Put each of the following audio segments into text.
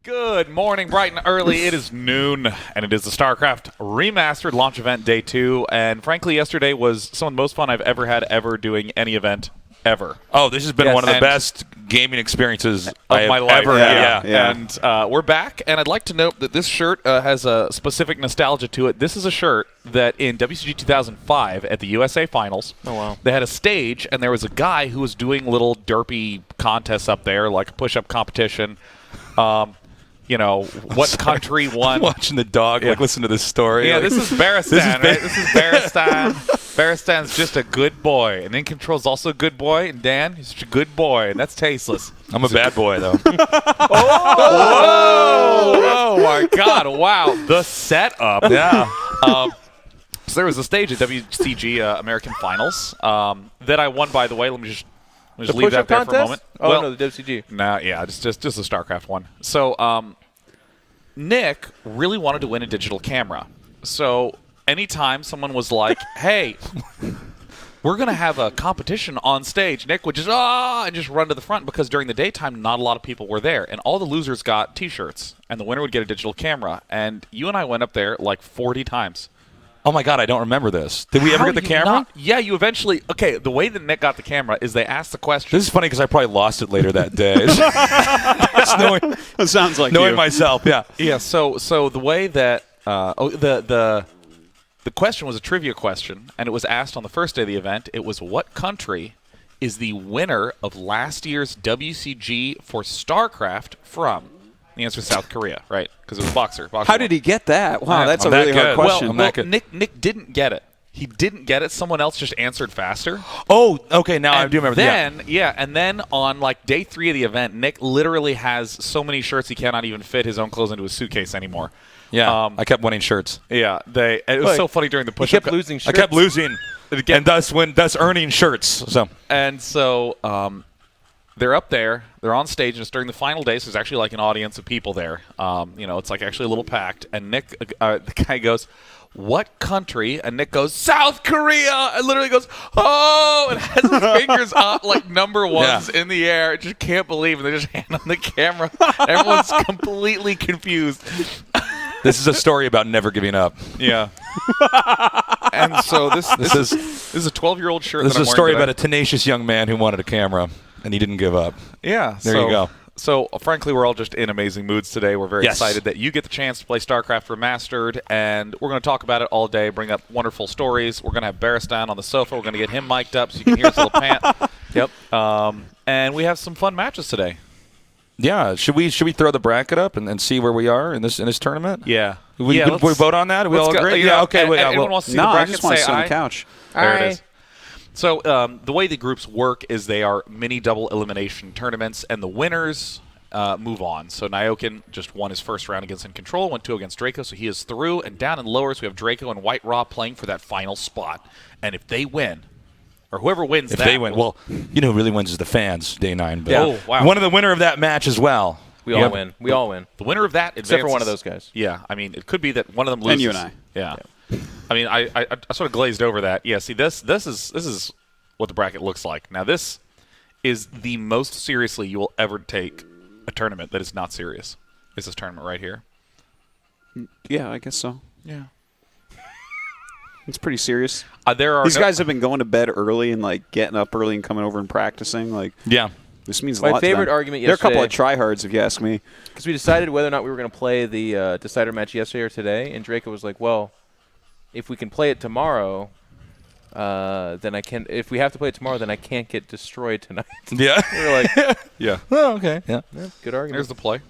Good morning, bright and early. It is noon, and it is the Starcraft Remastered Launch Event Day 2. And frankly, yesterday was some of the most fun I've ever had doing any event ever. Oh, this has been one of the best gaming experiences of my life. Ever had. Yeah. And we're back, and I'd like to note that this shirt has a specific nostalgia to it. This is a shirt that in WCG 2005 at the USA Finals, they had a stage, and there was a guy who was doing little derpy contests up there, like a push-up competition. You know, what country won? Watching the dog, listen to this story. Yeah, this is Baristan, right? This is Baristan. Baristan's just a good boy. And InControl's also a good boy. And Dan, he's such a good boy. And that's tasteless. I'm a bad boy, though. Oh, my God. Wow. The setup. Yeah. So there was a stage at WCG American Finals that I won, by the way. Let me just leave that there for a moment. Oh, well, no, the WCG. Nah, yeah, just a StarCraft one. So Nick really wanted to win a digital camera. So anytime someone was like, hey, we're going to have a competition on stage, Nick would just, and just run to the front, because during the daytime, not a lot of people were there. And all the losers got T-shirts, and the winner would get a digital camera. And you and I went up there like 40 times. Oh, my God, I don't remember this. Did we ever get the camera? Yeah, you eventually – okay, the way that Nick got the camera is they asked the question. This is funny because I probably lost it later that day. It sounds like knowing you. myself, yeah. Yeah, so the way that the question was a trivia question, and it was asked on the first day of the event. It was, what country is the winner of last year's WCG for StarCraft from? The answer is South Korea, right? Because it was Boxer. How did he get that? Wow, that's I'm a really that hard good. question. Well, Nick didn't get it. He didn't get it. Someone else just answered faster. Oh, okay, now I do remember that. And then on like day 3 of the event, Nick literally has so many shirts he cannot even fit his own clothes into his suitcase anymore. Yeah, I kept winning shirts. Yeah, it was so funny during the push-up. He kept losing shirts. I kept losing, and thus earning shirts. So they're up there. They're on stage, and it's during the final day, so there's actually like an audience of people there. It's like actually a little packed. And Nick, the guy goes, what country? And Nick goes, South Korea! And literally goes, oh! And has his fingers up like number ones in the air. I just can't believe it. They just hand on the camera. Everyone's completely confused. This is a story about never giving up. Yeah. And so this is a 12-year-old shirt. This is a story about a tenacious young man who wanted a camera, and he didn't give up. Yeah. There you go. So, frankly, we're all just in amazing moods today. We're very excited that you get the chance to play StarCraft Remastered, and we're going to talk about it all day, bring up wonderful stories. We're going to have Baristan on the sofa. We're going to get him mic'd up so you can hear his little pant. Yep. And we have some fun matches today. Yeah. Should we throw the bracket up and see where we are in this tournament? Yeah. We vote on that? We all agree? Yeah, okay. Anyone wants to see the bracket? I just want to sit on the couch. There it is. So the way the groups work is they are mini double elimination tournaments, and the winners move on. So Nyokin just won his first round against InControl, went 2 against Draco, so he is through. And down in lowers, we have Draco and White Raw playing for that final spot. And if they win, or whoever wins if they win, well, you know who really wins is the fans, day 9. But Oh, wow. One of the winner of that match as well. We all win. We all win. The winner of that advances. Except for one of those guys. Yeah, I mean, it could be that one of them loses. And you and I. Yeah. I mean, I sort of glazed over that. Yeah, see, this is what the bracket looks like. Now, this is the most seriously you will ever take a tournament that is not serious. Is this tournament right here? Yeah, I guess so. Yeah. It's pretty serious. These guys have been going to bed early and like getting up early and coming over and practicing. Like, yeah, this means a my lot. favorite to them. argument They're a yesterday. couple of tryhards, if you ask me. Because we decided whether or not we were going to play the decider match yesterday or today, and Draco was like, "Well, if we can play it tomorrow, then I can. If we have to play it tomorrow, then I can't get destroyed tonight." Yeah. We were like, yeah. Oh, okay. Yeah. Good argument. There's the play.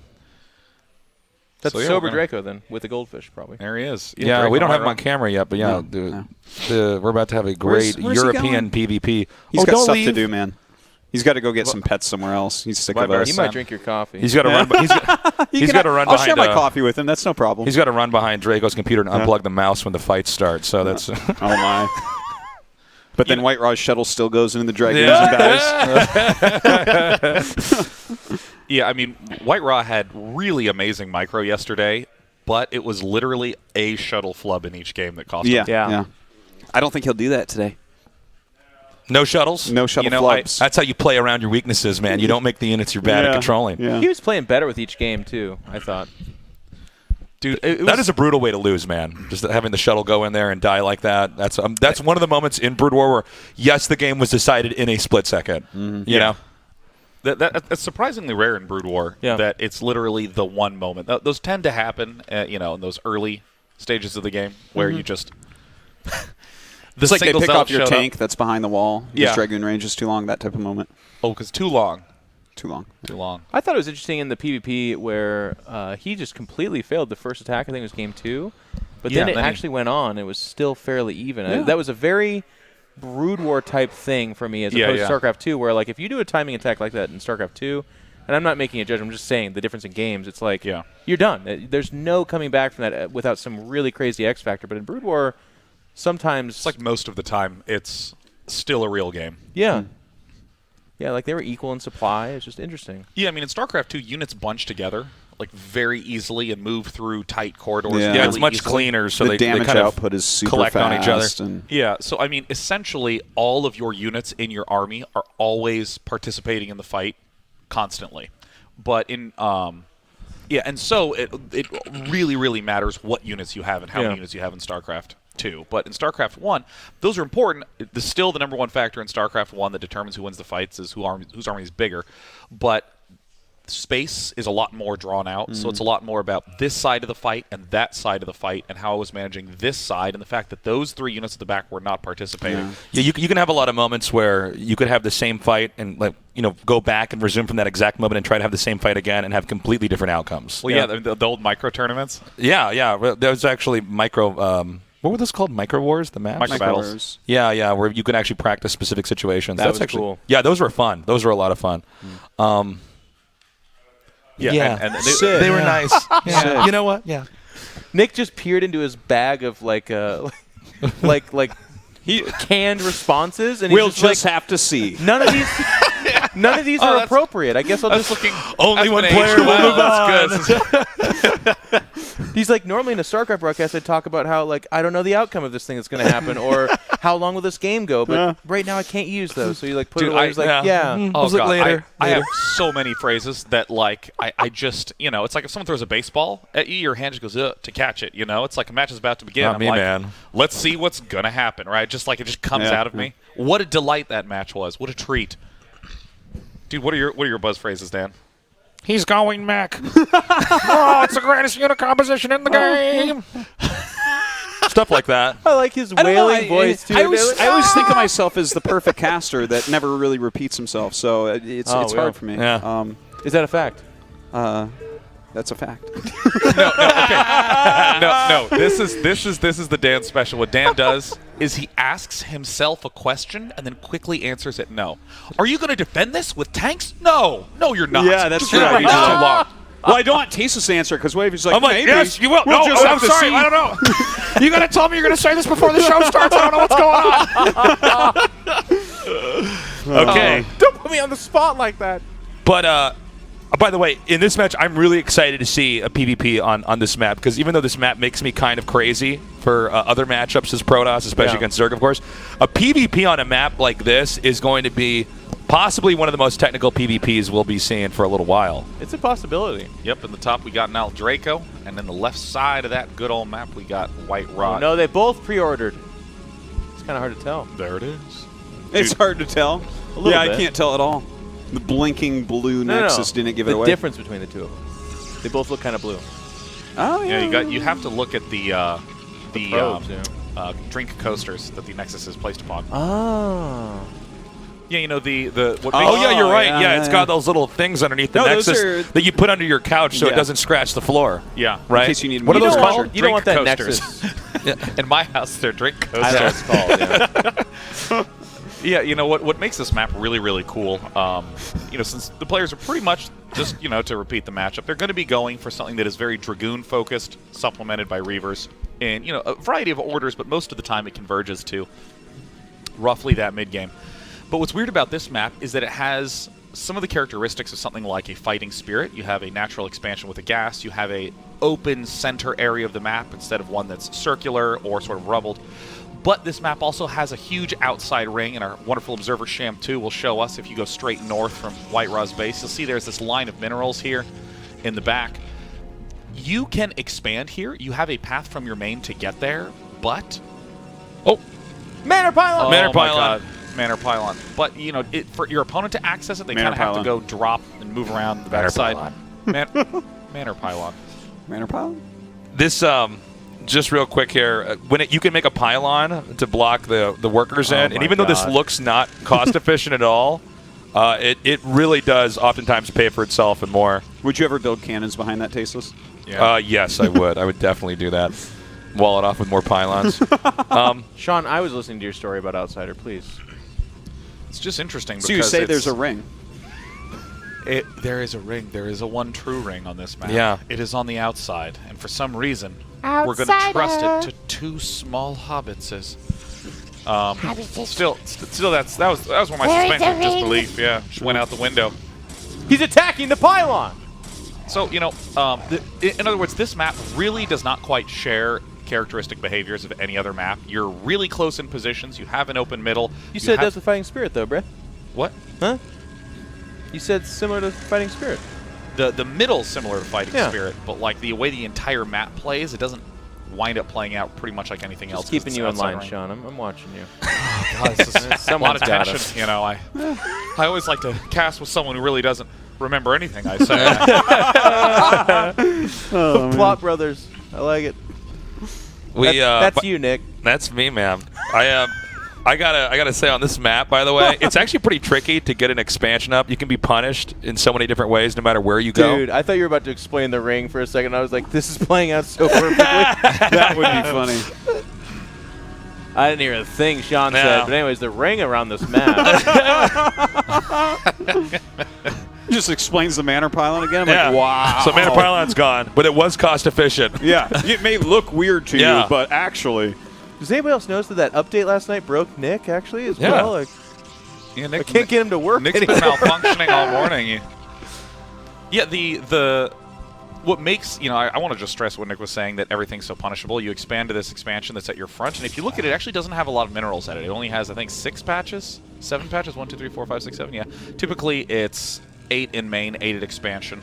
That's So, yeah, sober Draco then with the goldfish probably. There he is. Yeah, Draco we don't and have him White on camera yet, but we're about to have a Where's great he European PvP. He's got don't stuff leave. to do, man. He's got to go get some pets somewhere else. He's sick of us. He might drink your coffee. He's got to run. He's got to run I'll behind. share my coffee with him. That's no problem. He's got to run behind Draco's computer and unplug the mouse when the fight starts. So that's. Oh my. But then White Raw's shuttle still goes into the Dragoons and dies. Yeah, I mean, White Raw had really amazing micro yesterday, but it was literally a shuttle flub in each game that cost him. Yeah. I don't think he'll do that today. No shuttles? No shuttle You know, flubs. That's how you play around your weaknesses, man. You don't make the units you're bad at controlling. Yeah. He was playing better with each game too, I thought. Dude, That is a brutal way to lose, man. Just having the shuttle go in there and die like that. That's one of the moments in Brood War where, yes, the game was decided in a split second. You know? That's surprisingly rare in Brood War. Yeah. That it's literally the one moment. Those tend to happen, in those early stages of the game where you just. It's like they single pick zealot off your showed tank up. that's behind the wall. Yeah. His Dragoon range is too long, that type of moment. Oh, because too long. Too long. Too long. I thought it was interesting in the PvP where he just completely failed the first attack. I think it was game 2. But Yeah, then it then he- actually went on. It was still fairly even. Yeah. That was a very Brood War type thing for me as opposed to StarCraft 2, where like if you do a timing attack like that in StarCraft 2, and I'm not making a judgment, I'm just saying the difference in games, it's like you're done. There's no coming back from that without some really crazy X factor. But in Brood War, sometimes It's like most of the time, it's still a real game. yeah. Yeah, like they were equal in supply. It's just interesting. Yeah, I mean, in StarCraft 2, units bunch together like very easily and move through tight corridors. Yeah. Yeah, really it's much easily. cleaner, so the they damage kind of output is super collect fast. on each other. And Yeah, so I mean, essentially, all of your units in your army are always participating in the fight constantly. But in and so it really, really matters what units you have and how many units you have in StarCraft 2. But in StarCraft 1, those are important. Still the number one factor in StarCraft 1 that determines who wins the fights is whose army is bigger. But space is a lot more drawn out, so it's a lot more about this side of the fight and that side of the fight and how I was managing this side and the fact that those 3 units at the back were not participating. Yeah, you can have a lot of moments where you could have the same fight and go back and resume from that exact moment and try to have the same fight again and have completely different outcomes. Well, yeah, the old micro tournaments. Yeah. There was actually micro. What were those called? Micro wars, the maps. Micro battles. Yeah, where you could actually practice specific situations. That That's was actually cool. Yeah, those were fun. Those were a lot of fun. Yeah, and They were nice. Yeah. You know what? Yeah. Nick just peered into his bag of like canned responses, and we'll he's just like, have to see. none of these are appropriate. I guess I'll just looking Only one that's player been will aged move well. on. That's good. He's like, normally in a StarCraft broadcast, I talk about how like I don't know the outcome of this thing that's going to happen, or how long will this game go. But right now, I can't use those. So you like put Dude, it away. He's like, yeah. Oh, Look God. later. I have so many phrases that, like, I just, it's like if someone throws a baseball at you, your hand just goes, to catch it, It's like a match is about to begin. Not I'm me, like, man. let's see what's going to happen, right? Just like it just comes out of me. What a delight that match was. What a treat. Dude, what are your buzz phrases, Dan? He's going mech. Oh, it's the greatest unit composition in the game. Stuff like that. I like his I don't know, wailing voice too. I always think of myself as the perfect caster that never really repeats himself, so it's yeah. hard for me. Yeah. Is that a fact? That's a fact. No. This is the Dan special. What Dan does is he asks himself a question and then quickly answers it no. Are you going to defend this with tanks? No, you're not. Yeah, that's Just true. leave it He's too too long. Well, I don't want Tasus to answer because what if he's like, I'm like, maybe. yes, you will. We'll No, just have I'm to sorry. see. I don't know. You got to tell me you're going to say this before the show starts. I don't know what's going on. Okay. Don't put me on the spot like that. But by the way, in this match, I'm really excited to see a PvP on this map because even though this map makes me kind of crazy for other matchups as Protoss, especially against Zerg, of course, a PvP on a map like this is going to be possibly one of the most technical PvPs we'll be seeing for a little while. It's a possibility. Yep, in the top we got Nal Draco, and then the left side of that good old map we got White Rod. No, they both pre-ordered. It's kind of hard to tell. There it is. It's hard to tell. little Yeah, bit. I can't tell at all. The blinking blue Nexus didn't give it away. The difference between the two of them. They both look kind of blue. Oh, yeah. Yeah, you have to look at the probes, drink coasters that the Nexus is placed upon. Oh. Yeah, the what Oh, makes yeah, you're right. yeah, Yeah, it's yeah. got those little things underneath the No, those Nexus are- that you put under your couch so it Yeah. doesn't scratch the floor. yeah. Right? In case you need What are meat. those You don't called? want- You don't want that Drink coasters. Nexus. In my house, they're drink coasters. I know what it's called. Yeah. Yeah, what makes this map really, really cool, since the players are pretty much just, to repeat the matchup, they're going to be going for something that is very Dragoon-focused, supplemented by Reavers in, a variety of orders, but most of the time it converges to roughly that mid-game. But what's weird about this map is that it has some of the characteristics of something like a fighting spirit. You have a natural expansion with a gas. You have a open center area of the map instead of one that's circular or sort of rubbled. But this map also has a huge outside ring, and our wonderful observer Sham 2 will show us if you go straight north from White Raw's base. You'll see there's this line of minerals here in the back. You can expand here. You have a path from your main to get there, but... Oh! Manor Pylon! Manor my Pylon. God. Manor Pylon. But, you know, for your opponent to access it, they kind Manor of have to Pylon. go drop and move around the Manor backside. Pylon. Manor Pylon. Manor Pylon? This, just real quick here, you can make a pylon to block the workers in, and my even though this God. looks not cost efficient at all, it really does oftentimes pay for itself and more. Would you ever build cannons behind that, Tasteless? Yeah. Yes, I would. I would definitely do that. Wall it off with more pylons. Sean, I was listening to your story about Outsider, please. It's just interesting So because you say it's- there's a ring. There is a ring. There is a one true ring on this map. Yeah. It is on the outside, and for some reason, we're going to trust it to two small hobbitses. Still, that was one of my suspension of disbelief. Yeah, just went out the window. He's attacking the pylon! So in other words, this map really does not quite share characteristic behaviors of any other map. You're really close in positions. You have an open middle. You said that's the Fighting Spirit, though, Brett. what? Huh? You said similar to Fighting Spirit. The middle's similar to Fighting Yeah. Spirit, but like the way the entire map plays, it doesn't wind up playing out pretty much like anything else. Just 'cause keeping it's you in outside line, ring. Sean. I'm watching you. God, this is a lot Someone's of got tension. us. You know, I always like to cast with someone who really doesn't remember anything I say. Plot Brothers. I like it. That's you, Nick. That's me, man. I gotta say on this map, by the way, it's actually pretty tricky to get an expansion up. You can be punished in so many different ways, no matter where you go. Dude, I thought you were about to explain the ring for a second. I was like, this is playing out so perfectly. That would be funny. I didn't hear a thing Sean No. said. But anyways, the ring around this map. Just explains the Manor Pylon again. I'm Yeah. like, wow. So Manor Pylon's gone, but it was cost efficient. Yeah, it may look weird to Yeah. you, but actually, Does anybody else notice that update last night broke Nick, actually, as Yeah. well? Like, Yeah, I can't get him to work Nick's been anymore. malfunctioning all morning. Yeah, the what makes, you know, I want to just stress what Nick was saying, that everything's so punishable. You expand to this expansion that's at your front, and if you look at it, it actually doesn't have a lot of minerals at it. It only has, I think, 7 patches. 1, 2, 3, 4, 5, 6, 7. Yeah. Typically, it's 8 in main, 8 at expansion,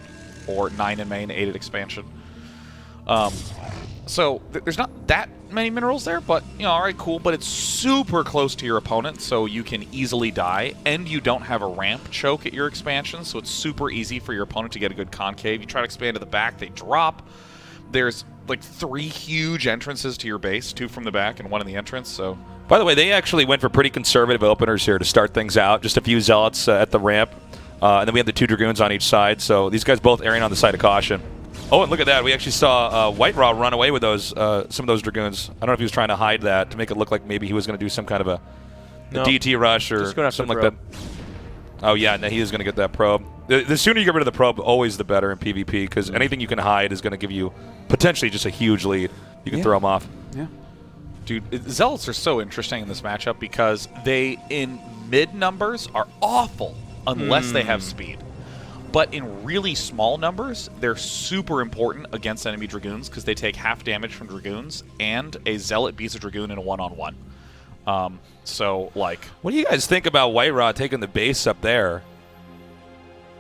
or 9 in main, 8 at expansion. So there's not that many minerals there, but, you know, all right, cool. But it's super close to your opponent, so you can easily die, and you don't have a ramp choke at your expansion, so it's super easy for your opponent to get a good concave. You try to expand to the back, they drop. There's like 3 huge entrances to your base, 2 from the back and 1 in the entrance. So By the way, they actually went for pretty conservative openers here to start things out. Just a few zealots at the ramp, and then we have the 2 dragoons on each side. So these guys both erring on the side of caution. Oh, and look at that. We actually saw White Raw run away with those some of those dragoons. I don't know if he was trying to hide that to make it look like maybe he was going to do some kind of a No. DT rush or Just going after something the like that. Oh, yeah, no, he is going to get that probe. The sooner you get rid of the probe, always the better in PvP, because anything you can hide is going to give you potentially just a huge lead. You can throw them off. yeah. dude, Zealots are so interesting in this matchup because they, in mid numbers, are awful unless they have speed. But in really small numbers, they're super important against enemy Dragoons because they take half damage from Dragoons, and a Zealot beats a Dragoon in a one-on-one. So, like... What do you guys think about White Raw taking the base up there?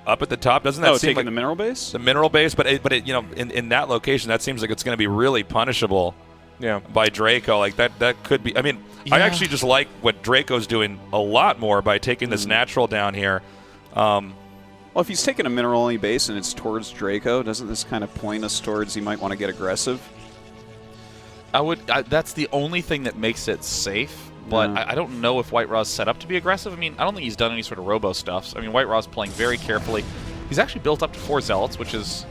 Up at the top? Doesn't that seem taking like the mineral base? the mineral base? But you know, in that location, that seems like it's going to be really punishable. Yeah. By Draco, like that could be. I mean, I Yeah. actually just like what Draco's doing a lot more by taking this natural down here. Well, if he's taking a mineral-only base and it's towards Draco, doesn't this kind of point us towards he might want to get aggressive? that's the only thing that makes it safe, but I don't know if White Raw's set up to be aggressive. I mean, I don't think he's done any sort of robo stuff. I mean, White Raw's playing very carefully. He's actually built up to 4 Zealots, which is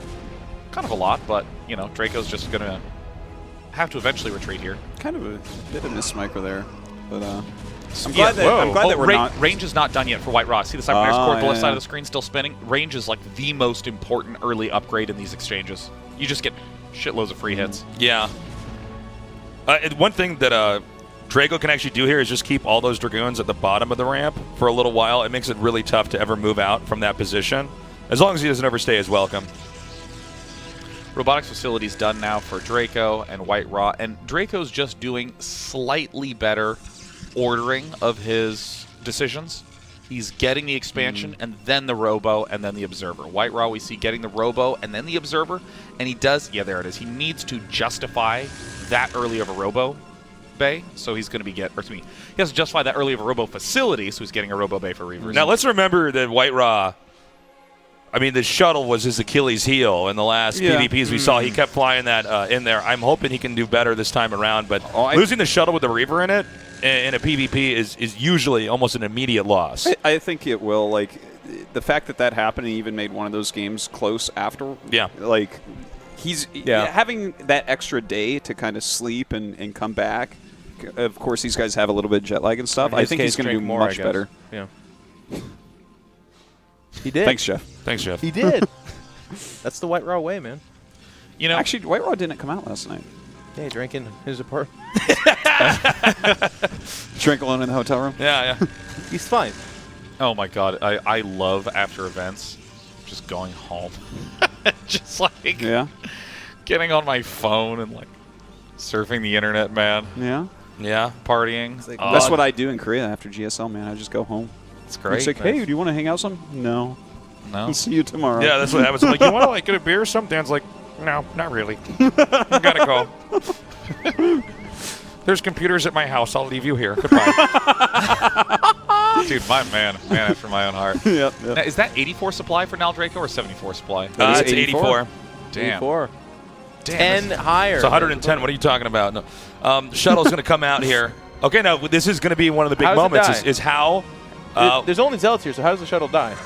kind of a lot, but, you know, Draco's just going to have to eventually retreat here. Kind of a bit of mismicro there, but I'm Yeah, glad that we're not. Range is not done yet for White Raw. See the Cybernetic core at the left side yeah. of the screen still spinning? Range is like the most important early upgrade in these exchanges. You just get shitloads of free hits. Yeah. And one thing that Draco can actually do here is just keep all those Dragoons at the bottom of the ramp for a little while. It makes it really tough to ever move out from that position, as long as he doesn't overstay his welcome. Robotics facility's done now for Draco and White Raw, and Draco's just doing slightly better ordering of his decisions. He's getting the expansion and then the Robo and then the Observer. White Raw we see getting the Robo and then the Observer, and he does, yeah, there it is. He needs to justify that early of a Robo bay, so he's going to he has to justify that early of a Robo facility, so he's getting a Robo bay for Reavers. Now let's remember that White Raw, I mean, the shuttle was his Achilles heel in the last PvPs we saw. He kept flying that in there. I'm hoping he can do better this time around, but losing the shuttle with the Reaver in it in a PvP is usually almost an immediate loss. I think it will. Like, the fact that happened and even made one of those games close after. Yeah. Like, he's having that extra day to kind of sleep and come back. Of course, these guys have a little bit of jet lag and stuff. I think he's going to do much better. Yeah. He did. Thanks, Jeff. Thanks, Jeff. He did. That's the White Raw way, man. You know, actually, White Raw didn't come out last night. Yeah, he drank in his apartment. Drink alone in the hotel room? Yeah. He's fine. oh my God, I love after events just going home. Just like getting on my phone and like surfing the internet, man. Yeah. Partying. Like, That's what I do in Korea after GSL, man. I just go home. It's great. It's like, hey, do you want to hang out some? No. No. I'll see you tomorrow. Yeah, that's what happens. I'm like, you want to like get a beer or something? Dan's like, no, not really. I gotta go. There's computers at my house. I'll leave you here. Goodbye. Dude, my man after my own heart. Yep. Now, is that 84 supply for Nal Draco or 74 supply? It's 84. Damn. 84. Damn. 10 higher. It's 110. What are you talking about? No. The shuttle's going to come out here. Okay, now this is going to be one of the big How does it moments. die? Is how. There's only Zealots here, so how does the shuttle die?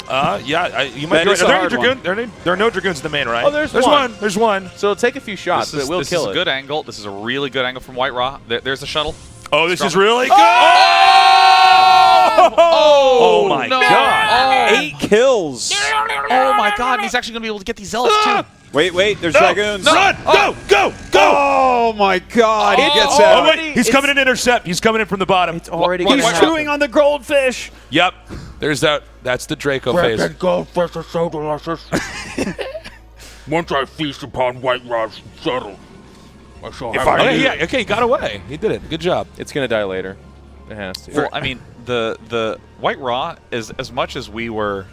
You might be right. That is a Are hard there, one. there are no Dragoons in the main, right? Oh, there's one. one. There's one. So it'll take a few shots, but it will this kill is it. a good angle. This is a really good angle from White Raw. There's the shuttle. Oh, this Strong. is really good. Oh my no. God. 8 kills. Oh my God, and he's actually going to be able to get these Zealots too. Wait, there's Dragoons. Run! Go! Oh my God, he gets Oh, out. wait. He's coming in to intercept. He's coming in from the bottom. It's already What- gonna what- He's happen. chewing on the goldfish. Yep. There's that. That's the Draco phase. goldfish are so delicious. Once I feast upon White Raw's shuttle, I shall have Okay, he got away. He did it. Good job. It's going to die later. It has to. Well, I mean, the White Raw is as much as we were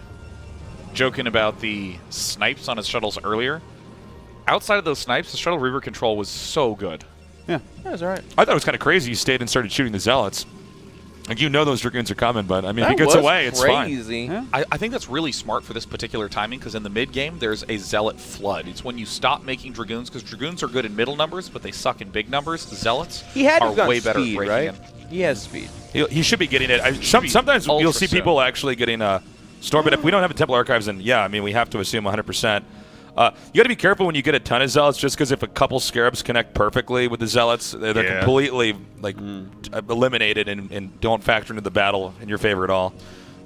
joking about the snipes on his shuttles earlier. Outside of those snipes, the shuttle Reaver control was so good. Yeah. That was all right. I thought it was kind of crazy he stayed and started shooting the Zealots. Like, you know those Dragoons are coming, but, I mean, if he That gets was away, it's fine. crazy. Yeah. I think that's really smart for this particular timing because in the mid game there's a Zealot flood. It's when you stop making Dragoons because Dragoons are good in middle numbers, but they suck in big numbers. Zealots He had to are have gotten way better speed, at breaking right? in. He has speed. He should be getting it. be Sometimes you'll ultra see soon. people actually getting a store, but if we don't have a Temple Archives, then yeah, I mean, we have to assume 100%. You got to be careful when you get a ton of Zealots, just because if a couple Scarabs connect perfectly with the Zealots, they're completely eliminated and don't factor into the battle in your favor at all.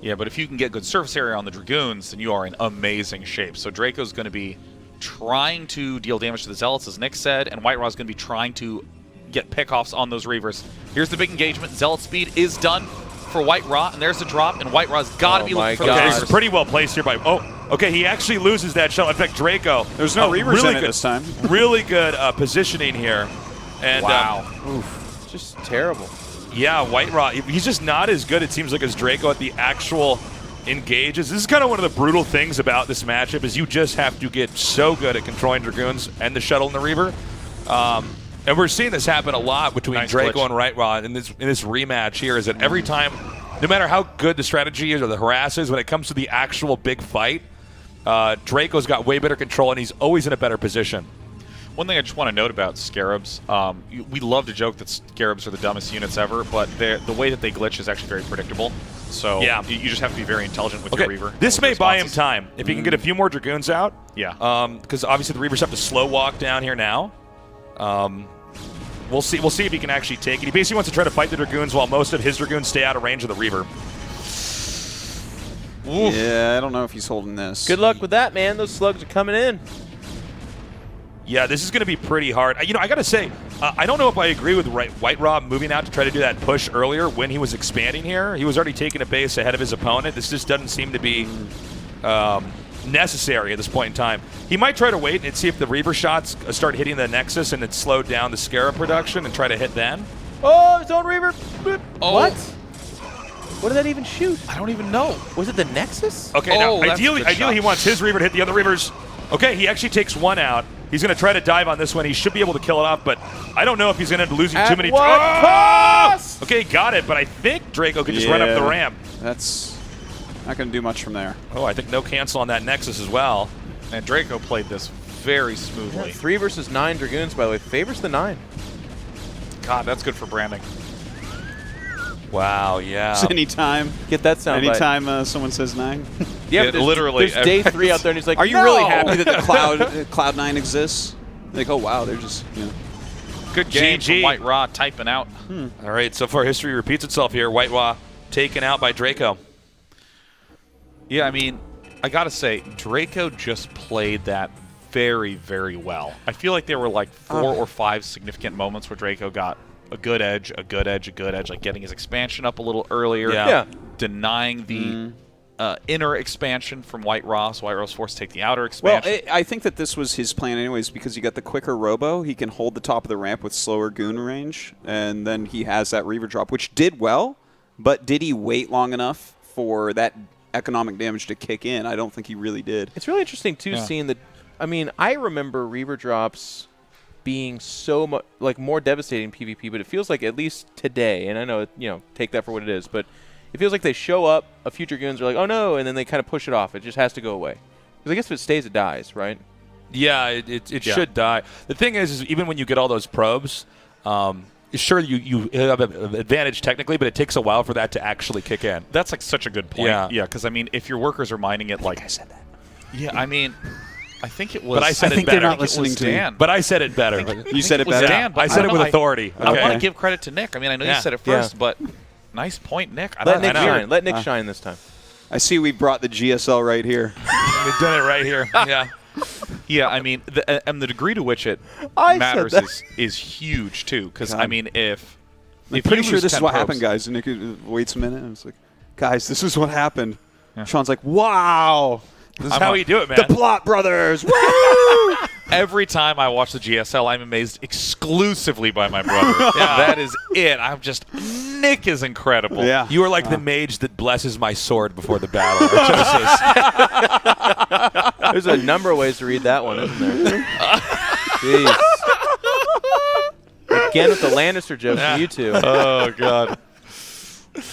Yeah, but if you can get good surface area on the Dragoons, then you are in amazing shape. So Draco's going to be trying to deal damage to the Zealots, as Nick said, and White Raw's going to be trying to get pickoffs on those Reavers. Here's the big engagement. Zealot speed is done for White Raw, and there's the drop, and White Raw's got to be looking for the Okay, Reavers. it's pretty well placed here by. Okay, he actually loses that shuttle. In fact, Draco. There's no Reavers really in it good, this time. Really good positioning here. And, It's just terrible. yeah, White Raw, he's just not as good, it seems like, as Draco at the actual engages. This is kind of one of the brutal things about this matchup is you just have to get so good at controlling Dragoons and the shuttle and the Reaver. And we're seeing this happen a lot between Nice Draco glitch. and White Raw in this rematch here is that every time, no matter how good the strategy is or the harass is, when it comes to the actual big fight, Draco's got way better control and he's always in a better position. One thing I just want to note about Scarabs, we love to joke that Scarabs are the dumbest units ever, but the way that they glitch is actually very predictable. So Yeah. you just have to be very intelligent with Okay, your Reaver. this with may your buy him responses. time. If he can get a few more Dragoons out. Yeah. Because obviously the Reavers have to slow walk down here now. We'll see if he can actually take it. He basically wants to try to fight the Dragoons while most of his Dragoons stay out of range of the Reaver. Oof. Yeah, I don't know if he's holding this. Good luck with that, man. Those slugs are coming in. Yeah, this is going to be pretty hard. You know, I got to say, I don't know if I agree with White Raw moving out to try to do that push earlier when he was expanding here. He was already taking a base ahead of his opponent. This just doesn't seem to be necessary at this point in time. He might try to wait and see if the Reaver shots start hitting the Nexus and it slowed down the Scarab production and try to hit then. Oh, Zone Reaver. Oh. What? What did that even shoot? I don't even know. Was it the Nexus? Okay, Oh, now that's a ideally good shot. he wants his Reaver to hit the other Reavers. Okay, he actually takes one out. He's going to try to dive on this one. He should be able to kill it off, but I don't know if he's going to end up losing too many. What cost? Okay, got it, but I think Draco could just run up the ramp. That's not going to do much from there. Oh, I think no cancel on that Nexus as well. And Draco played this very smoothly. 3 versus 9 Dragoons, by the way. Favors the 9. God, that's good for branding. Wow, yeah. So anytime, Get that sound anytime someone says 9. Yeah, It but literally- there's day 3 out there, and he's like, Are you no! really happy that the Cloud9 exists? Like, oh wow, they're just Good game GG. from White Raw typing out. All right, so far history repeats itself here. White Wa taken out by Draco. Yeah, I mean, I got to say, Draco just played that very, very well. I feel like there were like 4 or 5 significant moments where Draco got a good edge, a good edge, a good edge, like getting his expansion up a little earlier, Yeah. denying the inner expansion from White Raw, so White Raw was forced to take the outer expansion. Well, I think that this was his plan anyways because you got the quicker Robo. He can hold the top of the ramp with slower Goon range, and then he has that Reaver drop, which did well, but did he wait long enough for that economic damage to kick in? I don't think he really did. It's really interesting, too, seeing that. I mean, I remember Reaver drops being so much more devastating in PvP, but it feels like at least today, and I know, take that for what it is, but it feels like they show up, a few Dragoons are like, oh no, and then they kind of push it off. It just has to go away. Because I guess if it stays, it dies, right? Yeah, it should die. The thing is even when you get all those probes, sure, you have an advantage technically, but it takes a while for that to actually kick in. That's like such a good point. Yeah. Because I mean, if your workers are mining it like I said that. Yeah, I mean, I think it was. But I said I it think better. they're not I think it listening was to you. Dan. But I said it better. You said it was better. Dan, but I said it don't with know, authority. I want Okay. to give credit to Nick. I mean, I know Yeah. you said it Yeah. first, but nice point, Nick. I Let don't Nick know. shine. Let Nick shine this time. I see we brought the GSL right here. We've done it right here. Yeah. Yeah, I mean, and the degree to which it I said matters that. is huge too. Because God. I mean, if I'm pretty you sure lose this is 10 what probes- happened, guys. And Nick waits a minute and it's like, guys, this is what happened. Sean's like, wow. This is how you do it, man. The Plot Brothers. Woo! Every time I watch the GSL, I'm amazed exclusively by my brother. That is it. I'm just Nick is incredible. Yeah. You are like the mage that blesses my sword before the battle. There's a number of ways to read that one, isn't there? Jeez. Again with the Lannister jokes from you two. Oh God.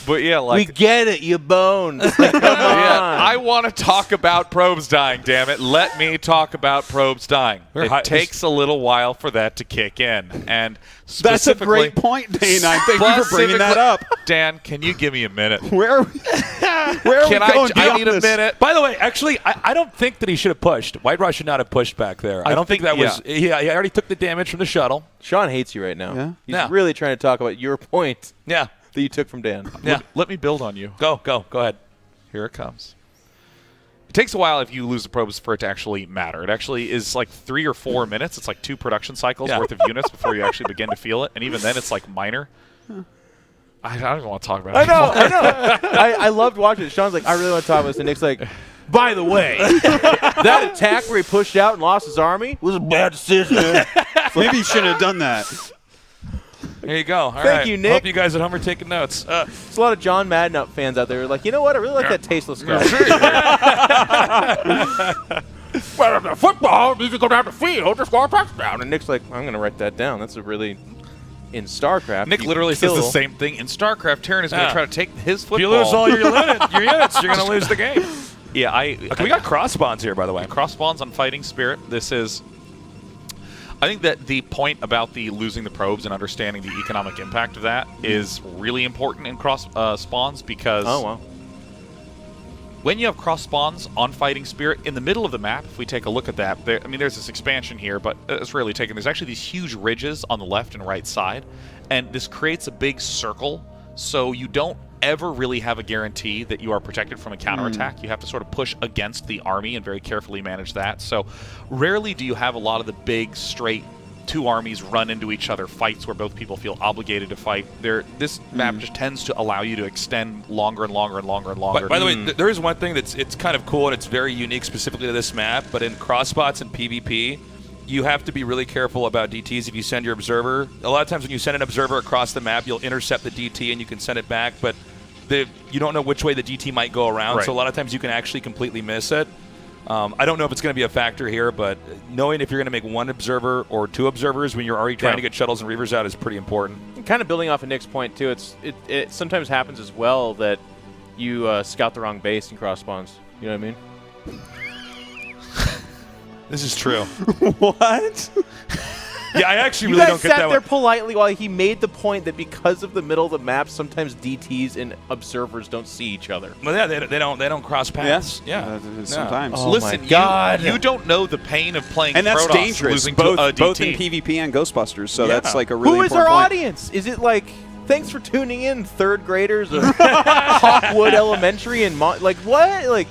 But yeah, like We get it, you bones. Like, come on. yeah, I want to talk about probes dying. Damn it! Let me talk about probes dying. It takes a little while for that to kick in, and That's a specifically, great point, Dane. Thank you for bringing that up. Dan, can you give me a minute? Where are we Can going I need beyond a this? minute. By the way, actually, I don't think that he should have pushed. White Raw should not have pushed back there. I don't think that was. He already took the damage from the shuttle. Sean hates you right now. Yeah? He's Yeah. really trying to talk about your point Yeah. that you took from Dan. Yeah. Let me build on you. Go ahead. Here it comes. It takes a while if you lose the probes for it to actually matter. It actually is like 3 or 4 minutes. It's like 2 production cycles worth of units before you actually begin to feel it, and even then, it's like minor. I don't even want to talk about it. I know. I loved watching it. Sean's like, I really want to talk about this. And Nick's like, by the way, that attack where he pushed out and lost his army was a bad decision. Maybe you shouldn't have done that. There you go. All Thank right. you, Nick. Hope you guys at home are taking notes. There's a lot of John Madden fans out there who are like, you know what? I really like that tasteless guy. Well, the football needs to go down the field to score a touchdown. And Nick's like, I'm going to write that down. That's a really, in StarCraft. Nick you literally says the kill- same thing in StarCraft. Terran is going to Yeah. try to take his football. If you lose all your units, you're going to lose the game. Yeah, Okay, we got cross spawns here, by the way. cross spawns on Fighting Spirit. This is. I think that the point about the losing the probes and understanding the economic impact of that is really important in cross spawns because Oh, wow. when you have cross spawns on Fighting Spirit in the middle of the map, if we take a look at that, there's this expansion here, but it's rarely taken. There's actually these huge ridges on the left and right side, and this creates a big circle, so you don't ever really have a guarantee that you are protected from a counterattack. You have to sort of push against the army and very carefully manage that. So rarely do you have a lot of the big, straight two armies run into each other, fights where both people feel obligated to fight. This map just tends to allow you to extend longer and longer and longer and longer. By the way, there is one thing it's kind of cool and it's very unique specifically to this map, but in crossbots and PvP, you have to be really careful about DTs if you send your observer. A lot of times when you send an observer across the map, you'll intercept the DT and you can send it back, but you don't know which way the DT might go around, so a lot of times you can actually completely miss it. I don't know if it's going to be a factor here, but knowing if you're going to make one observer or two observers when you're already trying to get shuttles and reavers out is pretty important. And kind of building off of Nick's point, too, it sometimes happens as well that you scout the wrong base in cross spawns. You know what I mean? This is true. What? Yeah, I actually really don't get that You guys sat there one. politely while he made the point that because of the middle of the map, sometimes DTs and observers don't see each other. Well, yeah, they don't cross paths. Yeah. Sometimes. Oh, Listen, my God. You don't know the pain of playing And that's Protoss, dangerous, losing both, to a DT. both in PvP and Ghostbusters, so Yeah. that's like a really Who is our important point. audience? Is it like, thanks for tuning in, third graders of Hawkwood Elementary and like what? Like,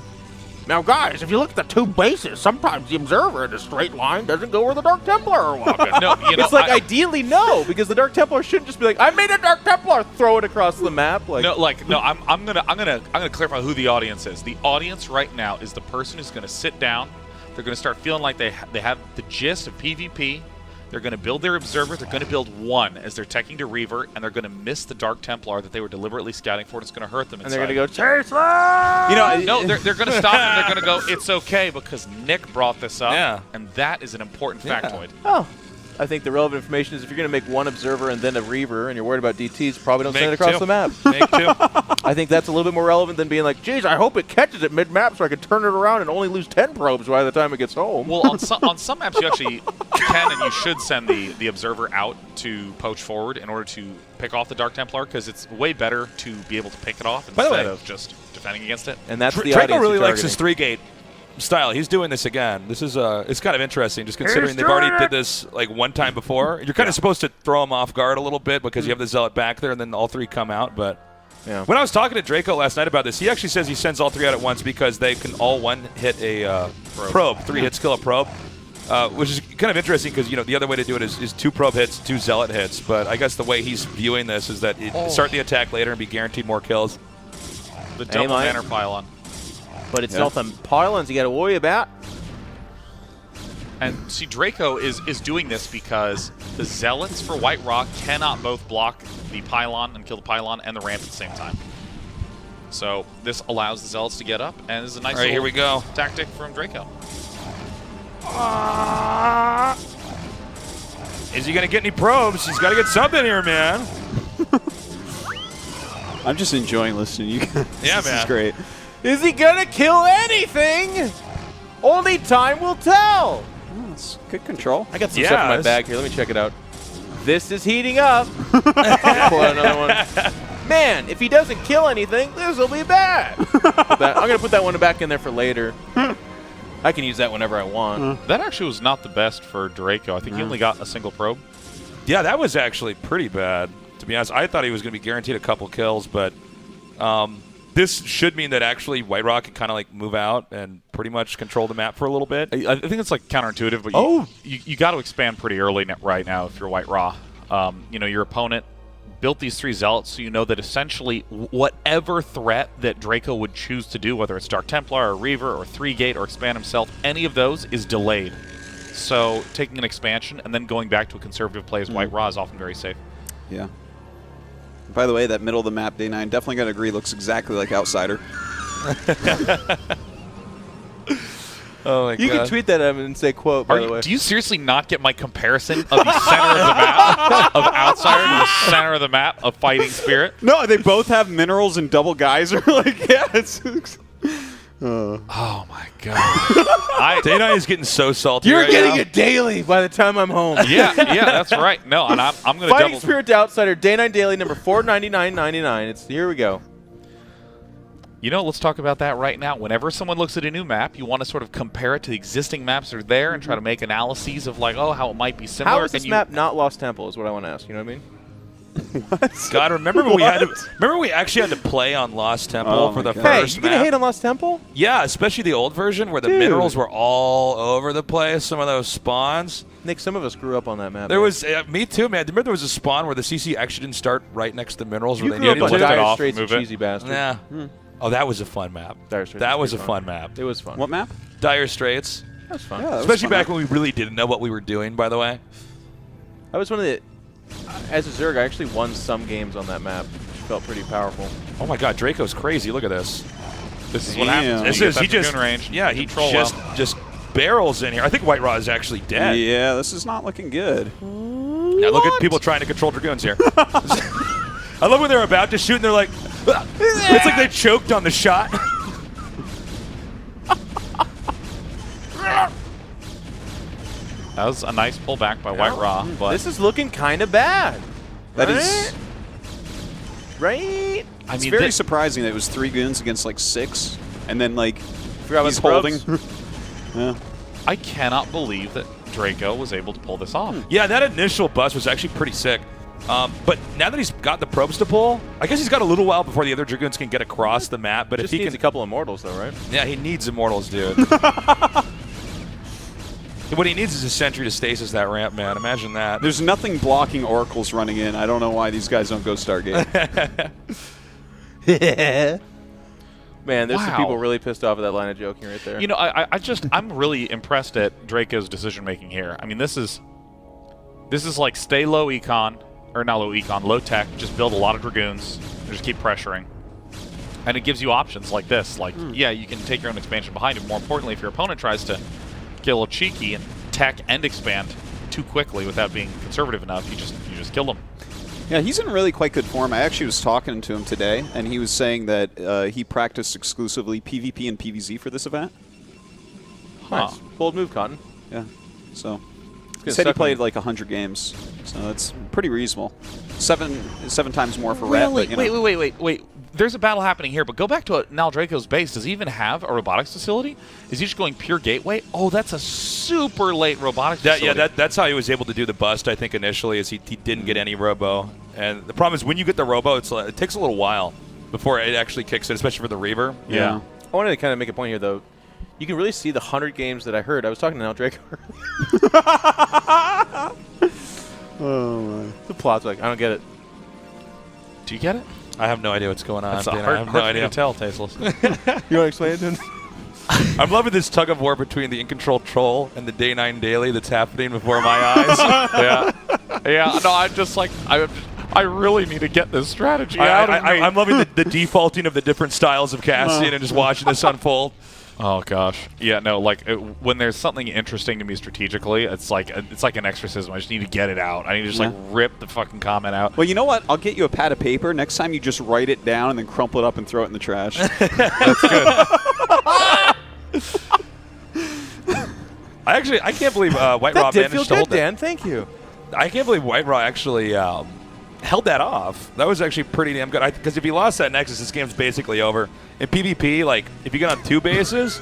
Now, guys, if you look at the two bases, sometimes the observer in a straight line doesn't go where the Dark Templar are walking. No, you know, it's like ideally no, because the Dark Templar shouldn't just be like, I made a Dark Templar, throw it across the map. Like, I'm gonna clarify who the audience is. The audience right now is the person who's gonna sit down. They're gonna start feeling like they have the gist of PvP. They're going to build their observer. They're going to build one as they're teching to Reaver, and they're going to miss the Dark Templar that they were deliberately scouting for. And it's going to hurt them and inside. they're going to go, chase them! You know, No, they're going to stop and they're going to go, it's okay because Nick brought this up. Yeah. And that is an important factoid. Oh, I think the relevant information is if you're going to make one observer and then a Reaver, and you're worried about DTs, probably don't send it Make across two. the map. Make two. I think that's a little bit more relevant than being like, geez, I hope it catches it mid-map so I can turn it around and only lose 10 probes by the time it gets home. Well, on some maps, you actually can and you should send the observer out to poach forward in order to pick off the Dark Templar, because it's way better to be able to pick it off By the instead way- of just defending against it. And that's the Draco audience really you're likes his targeting. 3-gate style. He's doing this again. This is it's kind of interesting, just considering they've already did this like one time before. You're kind of supposed to throw him off guard a little bit because you have the Zealot back there, and then all three come out. But Yeah. when I was talking to Draco last night about this, he actually says he sends all three out at once because they can all one hit a probe. 3 hits kill a probe, which is kind of interesting because the other way to do it is 2 probe hits, 2 Zealot hits. But I guess the way he's viewing this is that start the attack later and be guaranteed more kills. The double Mike. banner pylon. But it's not the pylons you got to worry about. And see, Draco is doing this because the Zealots for White Rock cannot both block the pylon and kill the pylon and the ramp at the same time. So this allows the Zealots to get up, and this is a nice All right, here we go. tactic from Draco. Is he going to get any probes? He's got to get something here, man. I'm just enjoying listening to you guys. Yeah, This man. is great. Is he going to kill anything? Only time will tell. Oh, it's good control. I got some Yeah, stuff in my this- bag here. Let me check it out. This is heating up. Pull out another one. Man, if he doesn't kill anything, this will be bad. I'm going to put that one back in there for later. I can use that whenever I want. That actually was not the best for Draco. I think he only got a single probe. Yeah, that was actually pretty bad, to be honest. I thought he was going to be guaranteed a couple kills, but this should mean that actually White Rock can kind of like move out and pretty much control the map for a little bit. I think it's like counterintuitive, but you got to expand pretty early right now if you're White Raw. Your opponent built these 3 Zealots, so you know that essentially whatever threat that Draco would choose to do, whether it's Dark Templar or Reaver or 3-gate or expand himself, any of those is delayed. So taking an expansion and then going back to a conservative play as White Raw is often very safe. Yeah. By the way, that middle of the map, Day 9, definitely got to agree, looks exactly like Outsider. Oh, my You can tweet that at him and say, quote, by the way. Do you seriously not get my comparison of the center of the map of Outsider to the center of the map of Fighting Spirit? No, they both have minerals and double geyser. Like, yeah, it's... Oh my god! Dana is getting so salty. You're right getting now. it daily by the time I'm home. Yeah, that's right. No, and I'm going to Fighting double. Spirit to Outsider, Day 9 Daily, number 499.99. Here we go. Let's talk about that right now. Whenever someone looks at a new map, you want to sort of compare it to the existing maps that are there and try to make analyses of like, how it might be similar. How is this map not Lost Temple is what I want to ask. You know what I mean? God, remember when we actually had to play on Lost Temple for the Hey, first you gonna map? hate on Lost Temple? Yeah, especially the old version where the Dude. minerals were all over the place. Some of those spawns. Nick, some of us grew up on that map. There man. was me too, man. Remember there was a spawn where the CC actually didn't start right next to the minerals You where they grew up needed on to. lift it Dire off, Straits, move you it. cheesy bastard. Yeah. Oh, that was a fun map. Dire Straits That was was a pretty fun map. It was fun. What map? Dire Straits. That was fun. Yeah, that was Especially fun back map. when we really didn't know what we were doing, by the way. I was one of the. As a Zerg, I actually won some games on that map, which felt pretty powerful. Oh my God, Draco's crazy. Look at this. This is what Damn. happens. when This you is get he that just Dragoon range. yeah he Control just barrels in here. I think White Raw is actually dead. Yeah, this is not looking good. Now look at people trying to control dragoons here. I love when they're about to shoot and they're like, "Ah." It's like they choked on the shot. That was a nice pullback by White Raw, but This is looking kind of bad. That right? is. Right? I It's mean, very surprising that it was 3 goons against like 6, and then like Forgot about he's the holding. probes. Yeah. I cannot believe that Draco was able to pull this off. Yeah, that initial bust was actually pretty sick. But now that he's got the probes to pull, I guess he's got a little while before the other dragoons can get across the map. But Just if he needs can, a couple immortals, though, right? yeah, he needs immortals, dude. What he needs is a sentry to stasis that ramp, man. Imagine that. There's nothing blocking oracles running in. I don't know why these guys don't go Stargate. Man, there's some Wow. people really pissed off at that line of joking right there. You know, I'm really impressed at Draco's decision making here. I mean, this is like stay low econ, or not low econ, low tech. Just build a lot of dragoons and just keep pressuring, and it gives you options like this. Like, yeah, you can take your own expansion behind it. More importantly, if your opponent tries to get a little cheeky and tech and expand too quickly without being conservative enough, you just kill them. Yeah, he's in really quite good form. I actually was talking to him today, and he was saying that he practiced exclusively PvP and PvZ for this event. nice. Bold move, Cotton. Yeah, so he gonna said he suck played when- like 100 games, so that's pretty reasonable. Seven times more for Ret. But, you know. Wait. There's a battle happening here, but go back to Nal Draco's base. Does he even have a robotics facility? Is he just going pure gateway? Oh, that's a super late robotics facility. That's how he was able to do the bust. I think initially is he didn't get any robo, and the problem is when you get the robo, it takes a little while before it actually kicks in, especially for the Reaver. Yeah. I wanted to kind of make a point here, though. You can really see the 100 games that I heard. I was talking to Nal Draco. Oh my. The plot's like, I don't get it. Do you get it? I have no idea what's going on. That's Dana. hard, I have hard no for me idea. to tell, Tasteless. You want to explain it to him? I'm loving this tug of war between the in-control troll and the Day 9 daily that's happening before my eyes. Yeah. No, I'm just like I really need to get this strategy out of me. I'm loving the defaulting of the different styles of casting and just watching this unfold. Oh gosh, yeah, no. Like when there's something interesting to me strategically, it's like an exorcism. I just need to get it out. I need to just like rip the fucking comment out. Well, you know what? I'll get you a pad of paper. Next time you just write it down and then crumple it up and throw it in the trash. That's good. I can't believe White Raw That did feel managed to good, hold that. Dan. Thank you. I can't believe White Raw actually held that off. That was actually pretty damn good. Because if he lost that Nexus, this game's basically over. In PvP, like if you get on 2 bases,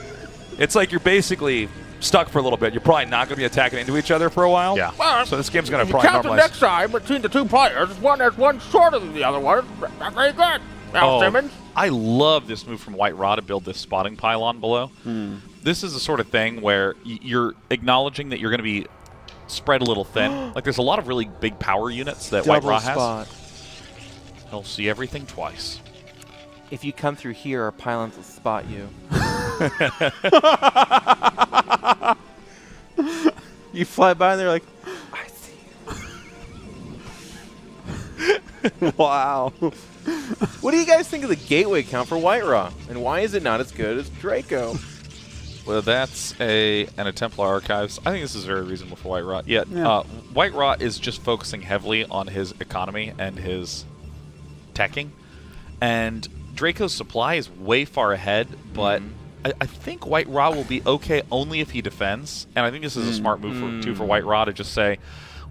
it's like you're basically stuck for a little bit. You're probably not going to be attacking into each other for a while. Yeah. Well, So this game's going to you probably count the normalize. next time between the two players, one has one shorter than the other one. Not very good. Now, Simmons. I love this move from White Raw to build this spotting pylon below. This is the sort of thing where you're acknowledging that you're going to be spread a little thin. Like there's a lot of really big power units that White Raw has. He'll see everything twice. If you come through here, our pylons will spot you. You fly by and they're like, I see. Wow. What do you guys think of the gateway count for White Raw? And why is it not as good as Draco? Well, that's and a Templar Archives. I think this is very reasonable for White Raw. Yeah, Yeah. White Raw is just focusing heavily on his economy and his teching. And Draco's supply is way far ahead, but I think White Raw will be okay only if he defends. And I think this is a smart move for White Raw to just say,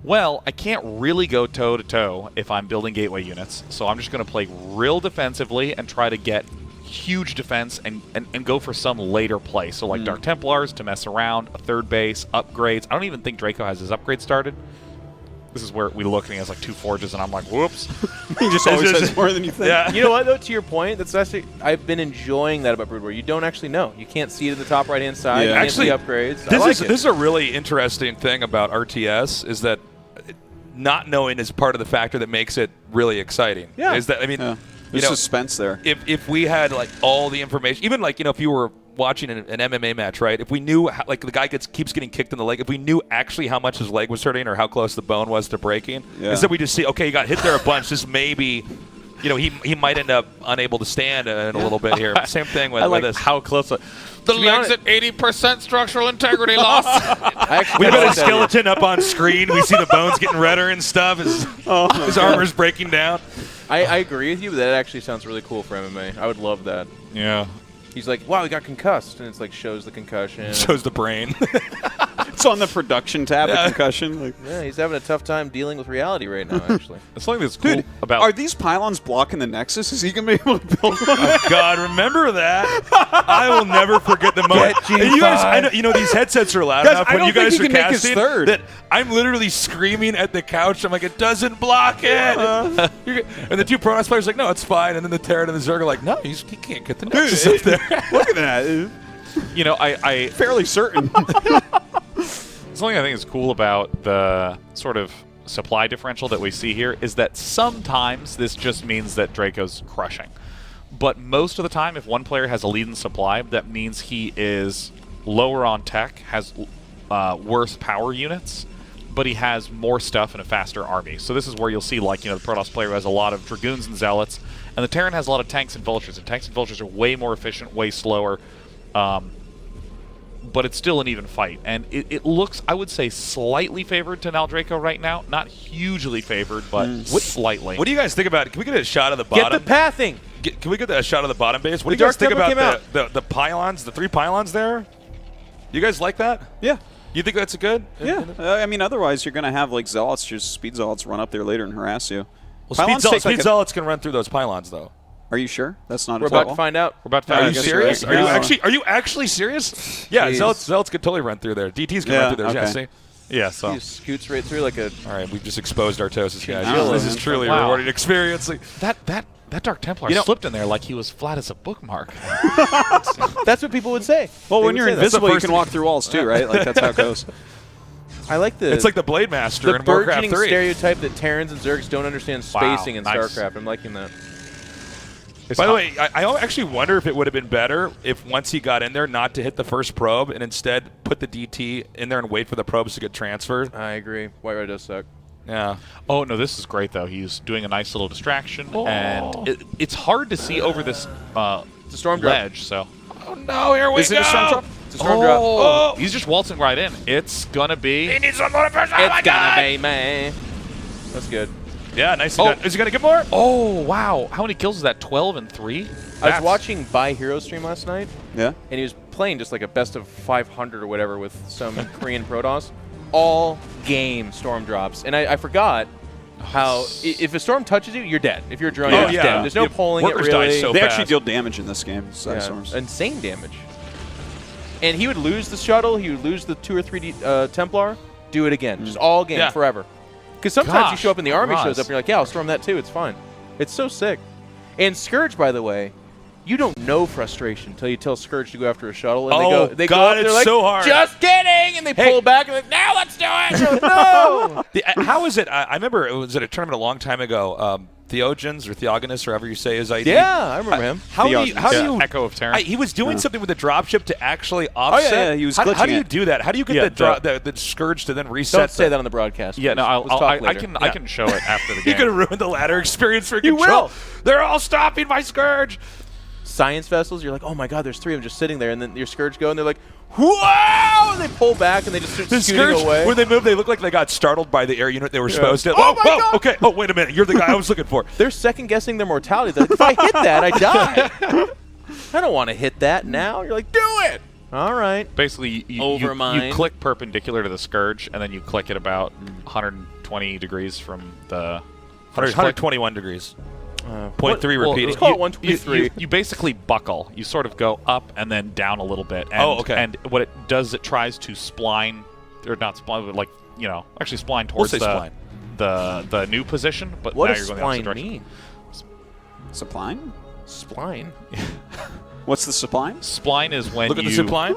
well, I can't really go toe-to-toe if I'm building gateway units, so I'm just going to play real defensively and try to get huge defense and go for some later play. So like Dark Templars to mess around, a third base, upgrades. I don't even think Draco has his upgrade started. This is where we look and he has like 2 forges, and I'm like, whoops. He just always has more than you think. Yeah. You know what, though? To your point, that's actually I've been enjoying that about Brood War. You don't actually know. You can't see it in the top right-hand side. Yeah. You can't Actually, see upgrades. This is a really interesting thing about RTS is that not knowing is part of the factor that makes it really exciting. Yeah. Is that, I mean, Yeah. There's suspense there. if we had like all the information, even like, if you were watching an MMA match, right? If we knew how, like the guy keeps getting kicked in the leg, if we knew actually how much his leg was hurting or how close the bone was to breaking, instead we just see, okay, he got hit there a bunch. This maybe, he might end up unable to stand in a little bit here. Same thing with this. how close. The leg's at 80% structural integrity loss. We got a skeleton up on screen. We see the bones getting redder and stuff. His armor's breaking down. I agree with you, but that actually sounds really cool for MMA. I would love that. Yeah. He's like, wow, he got concussed, and it's like shows the concussion. Shows the brain. It's on the production tab of concussion. Like, Yeah, he's having a tough time dealing with reality right now, actually. It's something that's cool dude, about. are these pylons blocking the Nexus? Is he going to be able to build one? Oh, God, remember that? I will never forget the moment. And you guys, I know, these headsets are loud Guys, enough I when don't you guys think are he can make his casting third. that I'm literally screaming at the couch. I'm like, it doesn't block it. And the 2 Protoss players are like, no, it's fine. And then the Terran and the Zerg are like, no, he can't get the Nexus up there. Look at that. I Fairly certain. something I think is cool about the sort of supply differential that we see here is that sometimes this just means that Draco's crushing. But most of the time, if one player has a lead in supply, that means he is lower on tech, has worse power units, but he has more stuff and a faster army. So this is where you'll see, like, the Protoss player has a lot of Dragoons and Zealots, and the Terran has a lot of tanks and Vultures. And tanks and Vultures are way more efficient, way slower, but it's still an even fight. And it looks, I would say, slightly favored to Nal Draco right now. Not hugely favored, but slightly. What do you guys think about it? Can we get a shot of the bottom? Get the pathing! Can we get a shot of the bottom base? What The do you guys Dark think Temple about the pylons, the 3 pylons there? You guys like that? Yeah. You think that's good? Yeah. I mean, otherwise you're going to have, like, Zealots, just Speed Zealots run up there later and harass you. Well, Pylons Speed take, like, Zealots can run through those pylons, though. Are you sure? That's not We're a about to tall? find out. We're about to Are find you out. serious? right. Are you actually serious? Yeah, Jeez. Zealots could totally run through there. DTs can Yeah, run through there. Yeah, okay. see? Yeah, so. He just scoots right through like a... All right, we've just exposed our Tosis, guys. Chinchilla. This is truly a Wow. rewarding experience. That Dark Templar slipped in there like he was flat as a bookmark. That's what people would say. Well, They when would you're say that. invisible, you first can walk through walls too, right? Like, that's how it goes. I like the... It's like the Blade Master the in Warcraft burgeoning 3. stereotype that Terrans and Zergs don't understand Wow, spacing in nice. StarCraft. I'm liking that. By the way, I actually wonder if it would have been better if once he got in there not to hit the first probe and instead put the DT in there and wait for the probes to get transferred. I agree. White Red does suck. Yeah. Oh, no, this is great, though. He's doing a nice little distraction, and it's hard to see over this It's a storm drop. ledge, so. Oh, no, here we Is it a storm drop? It's a storm drop. Oh! He's just waltzing right in. It's going to be. He needs one more person. Oh, It's my gonna God. be, man. That's good. Yeah, nice. Oh. Is he going to get more? Oh, wow. How many kills is that? 12 and 3? I was watching Buy Hero stream last night, Yeah. and he was playing just like a best of 500 or whatever with some Korean Protoss. All game storm drops. And I forgot how if a storm touches you, you're dead. If you're a drone, Oh, you're just yeah. dead. There's no Yeah, pulling it workers die really. so They fast. actually deal damage in this game, Yeah, storms. insane damage. And he would lose the shuttle. He would lose the 2 or 3 Templar. Do it again. Just all game, Yeah. forever. Because sometimes you Gosh, show up and the army Ross. shows up and you're like, yeah, I'll storm that too. It's fine. It's so sick. And Scourge, by the way, you don't know frustration until you tell Scourge to go after a shuttle. And Oh, they God, go up, they're it's like, so hard. just kidding! And they Hey. pull back and they're like, now let's do it! No! How is it? I remember it was at a tournament a long time ago. Theogens or Theogonus, or however you say his ID. Yeah, I remember him. How do you? How do Yeah, you? Echo of Terran. He was doing something with the dropship to actually offset. yeah, he was How do glitching you it. do that? How do you get Yeah, the Scourge to then reset? Don't say that on the broadcast. Yeah, no, Let's talk I later. can I can show it after the You're game. gonna ruin the ladder experience for You control. will. They're all stopping my Scourge. Science vessels, you're like, oh my god, there's 3 of them just sitting there, and then your Scourge go, and they're like, whoa! And they pull back, and they just start The scooting Scourge, away. when they move, they look like they got startled by the air unit they were supposed to. Oh Whoa, my whoa, God. okay. Oh, wait a minute. You're the guy I was looking for. They're second guessing their mortality. They're like, if I hit that, I die. I don't want to hit that now. You're like, do it. All right. Basically, you Overmind. click perpendicular to the Scourge, and then you click it about 120 degrees from the first click. 121 degrees. What- 0.3 well, repeating. let's call it 123. You basically buckle. You sort of go up and then down a little bit. And, Oh, okay. And what it does, it tries to spline, or not spline, but like, actually spline towards say the spline. the new position, but What now does you're going the spline opposite direction. mean? Suppline? Spline. What's the suppline? Spline is when Look at you the zip line.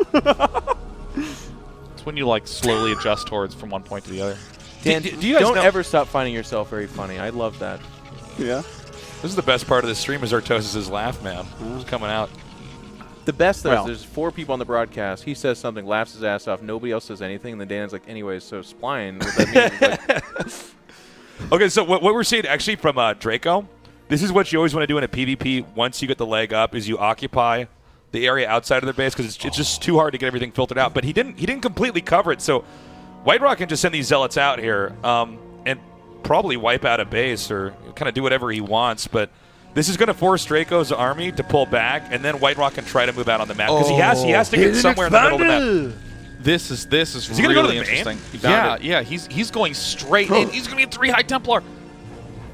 it's when you like slowly adjust towards from one point to the other. Dan, do you guys don't know- ever stop finding yourself very funny. I love that. Yeah. This is the best part of the stream is Artosis' laugh, man. It's coming out. The best though Well- is there's 4 people on the broadcast. He says something, laughs his ass off. Nobody else says anything. And then Dan's like, anyways, so spline. What that means is like, Okay, so what we're seeing actually from Draco, this is what you always want to do in a PvP once you get the leg up, is you occupy the area outside of their base because it's just too hard to get everything filtered out. But he didn't completely cover it, so White Rock can just send these zealots out here and probably wipe out a base or kind of do whatever he wants. But this is going to force Draco's army to pull back, and then White Rock can try to move out on the map because he has to get somewhere in the middle of the map. This is he gonna really go to the interesting. main? Yeah, he's going straight in. He's going to be a 3 High Templar.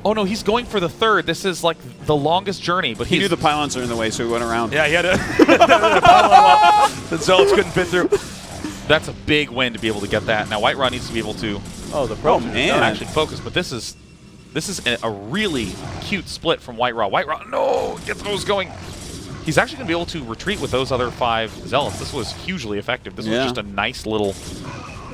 Oh no, he's going for the 3rd. This is like the longest journey, but He knew the pylons are in the way, so he went around. Yeah, he had to. The zealots couldn't fit through. That's a big win to be able to get that. Now White Raw needs to be able to oh, the pro. man. actually focus, but this is a really cute split from White Raw. White Raw, no, get those going. He's actually going to be able to retreat with those other 5 zealots. This was hugely effective. This was just a nice little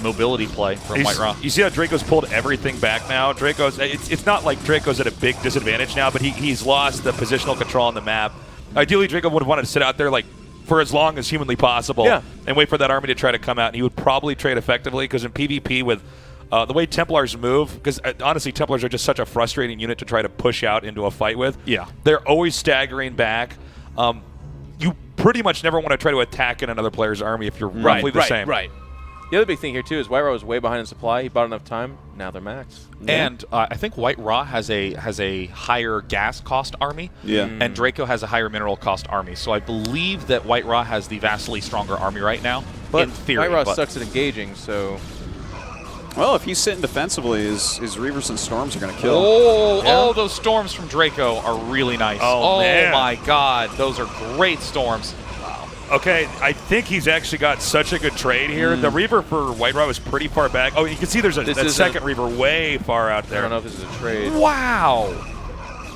mobility play from White Raw. You see how Draco's pulled everything back now? It's not like Draco's at a big disadvantage now, but he's lost the positional control on the map. Ideally, Draco would have wanted to sit out there like for as long as humanly possible and wait for that army to try to come out. And he would probably trade effectively because in PvP with the way Templars move, because honestly, Templars are just such a frustrating unit to try to push out into a fight with. Yeah. They're always staggering back. You pretty much never want to try to attack in another player's army if you're roughly the same. Right. The other big thing here too is White Raw was way behind in supply. He bought enough time. Now they're max. And I think White Raw has a higher gas cost army, and Draco has a higher mineral cost army. So I believe that White Raw has the vastly stronger army right now. But in theory, White Raw but sucks at engaging, so Well, if he's sitting defensively, his Reavers and Storms are going to kill. Oh, those storms from Draco are really nice. Oh, man. My God, those are great storms. Okay, I think he's actually got such a good trade here. The Reaver for White Raw is pretty far back. Oh, you can see there's a second Reaver way far out I there. don't know if this is a trade. Wow,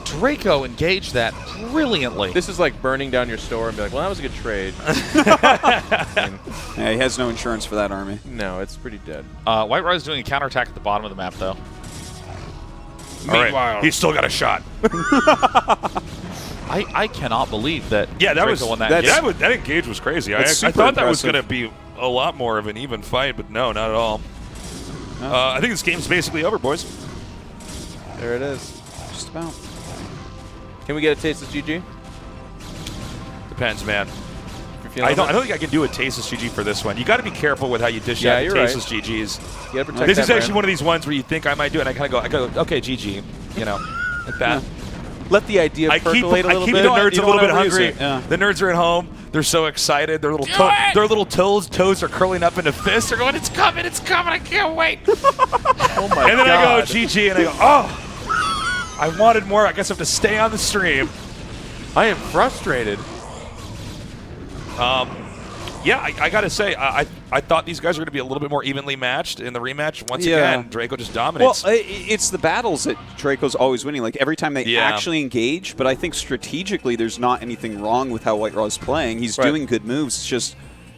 Draco engaged that brilliantly. This is like burning down your store and be like, well, that was a good trade. Yeah, he has no insurance for that army. No, it's pretty dead. White Raw is doing a counterattack at the bottom of the map, though. All right, he's still got a shot. I cannot believe that. Yeah, that Draco was won that. that engage was crazy. I That's super thought that was impressive. going to be a lot more of an even fight, but no, not at all. No. I think this game's basically over, boys. There it is. Just about. Can we get a taste of GG? Depends, man. If you're feeling I don't it? think I can do a Tasteless GG for this one. You got to be careful with how you dish Yeah, out the you're right. Tasteless GGs. You gotta protect This that is actually brand. one of these ones where you think I might do it, and I go, okay, GG, you know, like that. Let the idea I keep percolate a little the bit. nerds You a don't little bit wanna overuse hungry. it, yeah. The nerds are at home. They're so excited. Their little toes are curling up into fists. They're going, it's coming, I can't wait. Oh my And then I God. go, GG, and I go, oh, I wanted more. I guess I have to stay on the stream. I am frustrated. Yeah, I got to say, I thought these guys were going to be a little bit more evenly matched in the rematch. Once Yeah. again, Draco just Well, dominates. it's the battles that Draco's always winning. Like every time they Yeah. actually engage, but I think strategically there's not anything wrong with how White Raw's playing. He's Right. doing good moves. It's just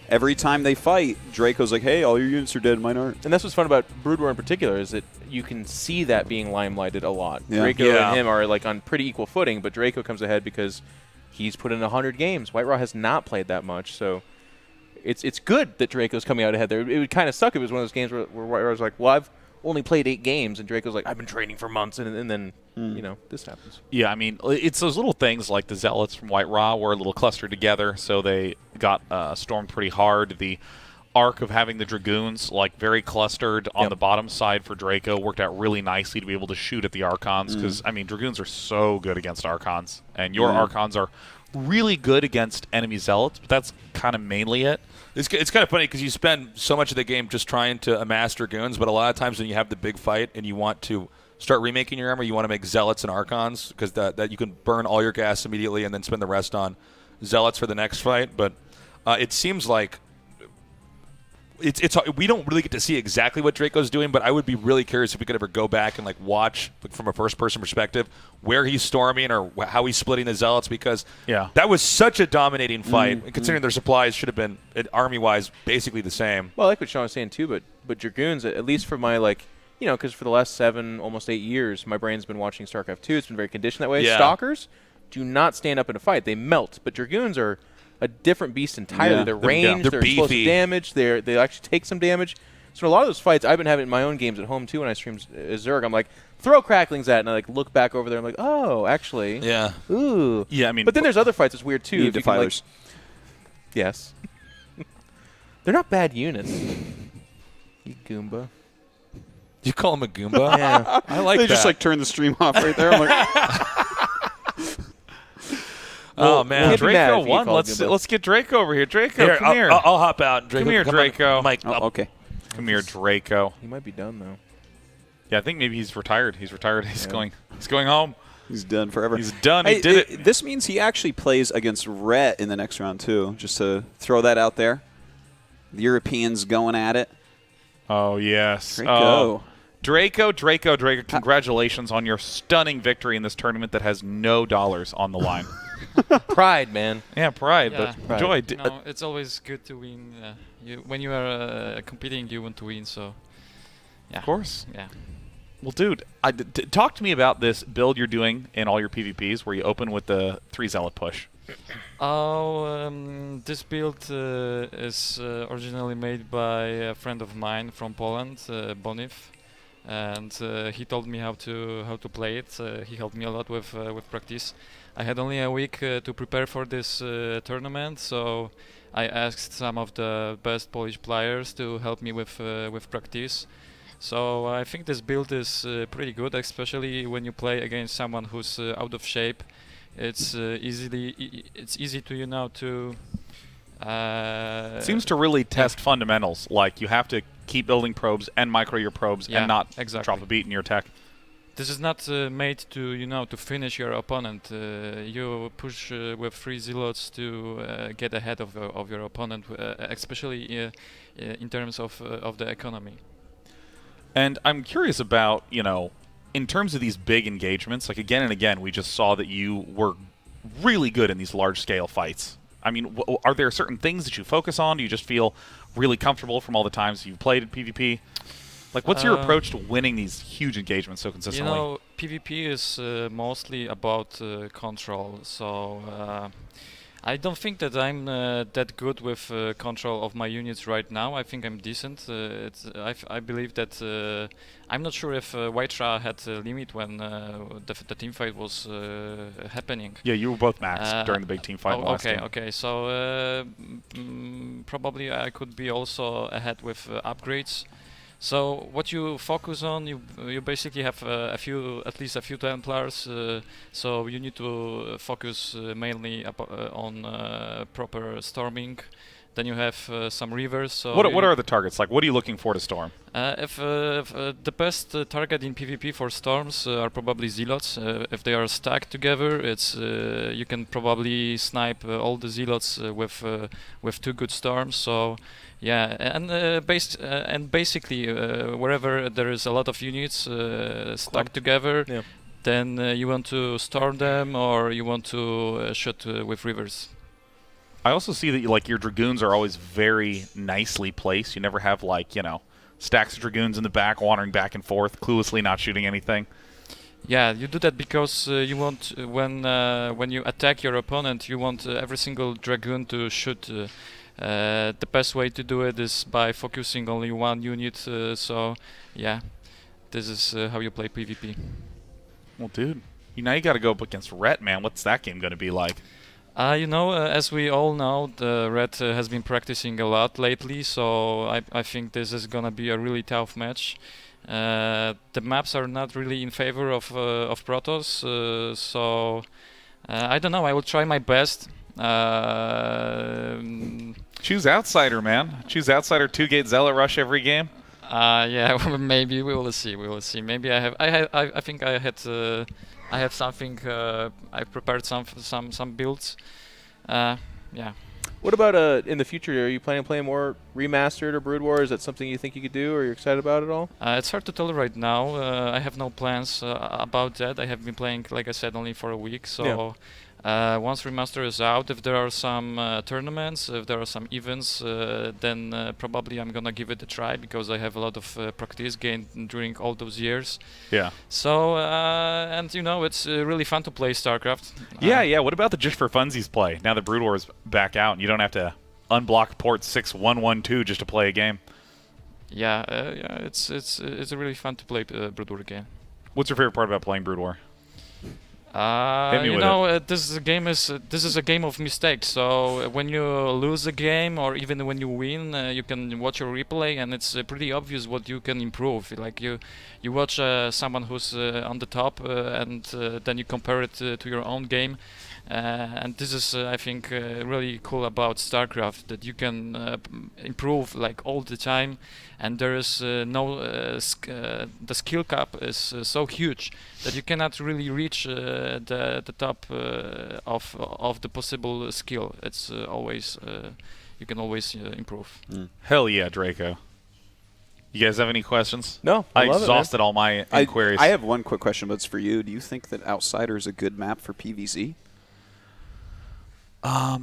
every time they fight, Draco's like, hey, all your units are dead, mine aren't. And that's what's fun about Brood War in particular is that you can see that being limelighted a lot. Yeah. Draco Yeah. and him are like on pretty equal footing, but Draco comes ahead because he's put in 100 games. White Raw has not played that much, so it's good that Draco's coming out ahead there. It would kind of suck if it was one of those games where White Raw was like, well, I've only played 8 games, and Draco's like, I've been training for months, and then, you know, this happens. Yeah, I mean, it's those little things like the Zealots from White Raw were a little clustered together, so they got stormed pretty hard. The arc of having the Dragoons like very clustered on the bottom side for Draco worked out really nicely to be able to shoot at the Archons, because, I mean, Dragoons are so good against Archons, and your Archons are really good against enemy Zealots, but that's kind of mainly it. It's kind of funny because you spend so much of the game just trying to amass Dragoons, but a lot of times when you have the big fight and you want to start remaking your armor, you want to make Zealots and Archons because that you can burn all your gas immediately and then spend the rest on Zealots for the next fight. But it seems like it's we don't really get to see exactly what Draco's doing, but I would be really curious if we could ever go back and like watch from a first-person perspective where he's storming or how he's splitting the zealots, because that was such a dominating fight. Considering their supplies should have been army-wise basically the same. Well, I like what Sean was saying too, but Dragoons, at least for my because for the last 7, almost 8 years, my brain's been watching StarCraft 2. It's been very conditioned that way. Yeah. Stalkers do not stand up in a fight; they melt. But Dragoons are a different beast entirely. Yeah. They're ranged, They're explosive beefy. damage. They actually take some damage. So in a lot of those fights, I've been having in my own games at home too. When I stream Zerg, I'm like, throw cracklings at it, and I look back over there. I'm like, oh, actually, ooh, Yeah, I mean, But then there's other fights that's weird too. Need If you can, defilers. yes, they're not bad units. You Goomba. You call him a Goomba? Yeah. I like They that. just turn the stream off right there. I'm like, oh man, can't be mad Draco if you won. call Let's Goomba. let's get Draco over here. Draco, come here. I'll hop out. Draco, Come here, on. Draco. Mike, oh, okay. Come here, Draco. He might be done though. Yeah, I think maybe he's retired. He's retired. He's going home. He's done forever. He's done. He Hey, did it. This means he actually plays against Rhett in the next round too. Just to throw that out there. The Europeans going at it. Oh yes. Draco. Oh. Draco. Congratulations on your stunning victory in this tournament that has no dollars on the line. Pride, man. Yeah, pride, Yeah. but joy. No, it's always good to win. When you are competing, you want to win. So, yeah. Of course. Yeah. Well, dude, talk to me about this build you're doing in all your PvPs where you open with the 3 Zealot push. This build is originally made by a friend of mine from Poland, Bonif, and he told me how to play it. He helped me a lot with practice. I had only a week to prepare for this tournament, so I asked some of the best Polish players to help me with practice. So I think this build is pretty good, especially when you play against someone who's out of shape. It's easy to Seems to really test fundamentals. Like you have to keep building probes and micro your probes Yeah, and not exactly. drop a beat in your tech. This is not made to finish your opponent. You push with 3 zealots to get ahead of your opponent, especially in terms of the economy. And I'm curious about, in terms of these big engagements, like again and again, we just saw that you were really good in these large-scale fights. I mean, are there certain things that you focus on? Do you just feel really comfortable from all the times you've played in PvP? Like, what's your approach to winning these huge engagements so consistently? PvP is mostly about control, so I don't think that I'm that good with control of my units right now. I think I'm decent. I believe that I'm not sure if Whitera had a limit when the team fight was happening. Yeah, you were both maxed during the big team fight last time. Okay. So probably I could be also ahead with upgrades. So what you focus on, you basically have at least a few Templars. So you need to focus mainly on proper storming. Then you have some rivers. So What are the targets? Like, what are you looking for to storm? if the best target in PvP for storms are probably zealots. If they are stacked together, it's you can probably snipe all the zealots with 2 good storms. So yeah, and basically wherever there is a lot of units stacked together, then you want to storm them or you want to shoot with rivers. I also see that your Dragoons are always very nicely placed. You never have stacks of Dragoons in the back wandering back and forth, cluelessly not shooting anything. Yeah, you do that because you want when you attack your opponent, you want every single Dragoon to shoot. The best way to do it is by focusing only one unit. So yeah, this is how you play PvP. Well, dude, now you got to go up against Rhett, man. What's that game going to be like? As we all know, the Red has been practicing a lot lately, so I think this is gonna be a really tough match. The maps are not really in favor of Protoss, so I don't know. I will try my best. Choose Outsider, man. Choose Outsider 2-gate Zealot Rush every game. Yeah, maybe we will see. We will see. Maybe I think I have something. I prepared some builds. Yeah. What about in the future? Are you planning on playing more remastered or Brood War? Is that something you think you could do, or you're excited about at all? It's hard to tell right now. I have no plans about that. I have been playing, like I said, only for a week. So once remaster is out, if there are some tournaments, if there are some events, then probably I'm gonna give it a try because I have a lot of practice gained during all those years. Yeah. So and it's really fun to play StarCraft. Yeah. What about the just for funsies play? Now that Brood War is back out, and you don't have to unblock port 6112 just to play a game. Yeah, it's really fun to play Brood War again. What's your favorite part about playing Brood War? Hit me with it. This is a game of mistakes. So when you lose a game, or even when you win, you can watch a replay, and it's pretty obvious what you can improve. Like you watch someone who's on the top, and then you compare it to your own game. And this is, I think, really cool about StarCraft, that you can improve like all the time, and there is the skill cap is so huge that you cannot really reach the top of the possible skill. It's always you can always improve. Hell yeah, Draco. You guys have any questions? No, I love exhausted all my inquiries. I have one quick question, but it's for you. Do you think that Outsider is a good map for PvZ? I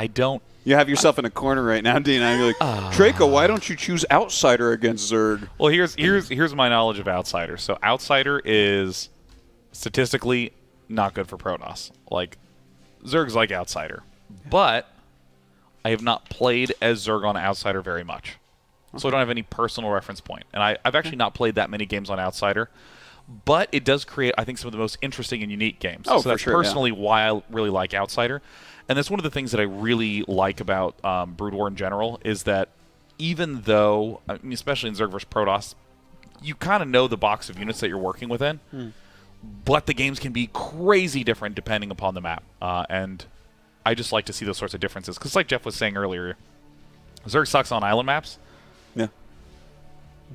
don't. You have yourself in a corner right now, Dean. I'm like, Draco, why don't you choose Outsider against Zerg? Well, here's my knowledge of Outsider. So Outsider is statistically not good for Protoss. Like Zerg's like Outsider, but I have not played as Zerg on Outsider very much, so I don't have any personal reference point. And I've actually not played that many games on Outsider, but it does create, I think, some of the most interesting and unique games. Oh, so that's for sure, personally why I really like Outsider. And that's one of the things that I really like about Brood War in general, is that even though, I mean, especially in Zerg vs. Protoss, you kind of know the box of units that you're working within, but the games can be crazy different depending upon the map. And I just like to see those sorts of differences. Because like Jeff was saying earlier, Zerg sucks on island maps. Yeah.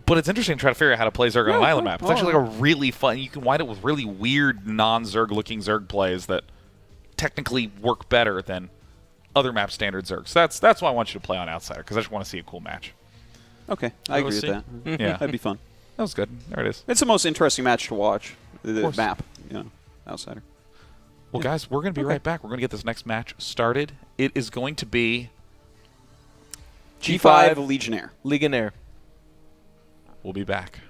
But it's interesting to try to figure out how to play Zerg on an island map. It's actually like a really fun... You can wind up with really weird non-Zerg-looking Zerg plays that technically work better than other map standard Zerg. So that's why I want you to play on Outsider, because I just want to see a cool match. Okay, I agree with that. Yeah. That'd be fun. That was good. There it is. It's the most interesting match to watch. The map, Outsider. Well, guys, we're going to be right back. We're going to get this next match started. It is going to be G5 Legionnaire. Legionnaire. We'll be back.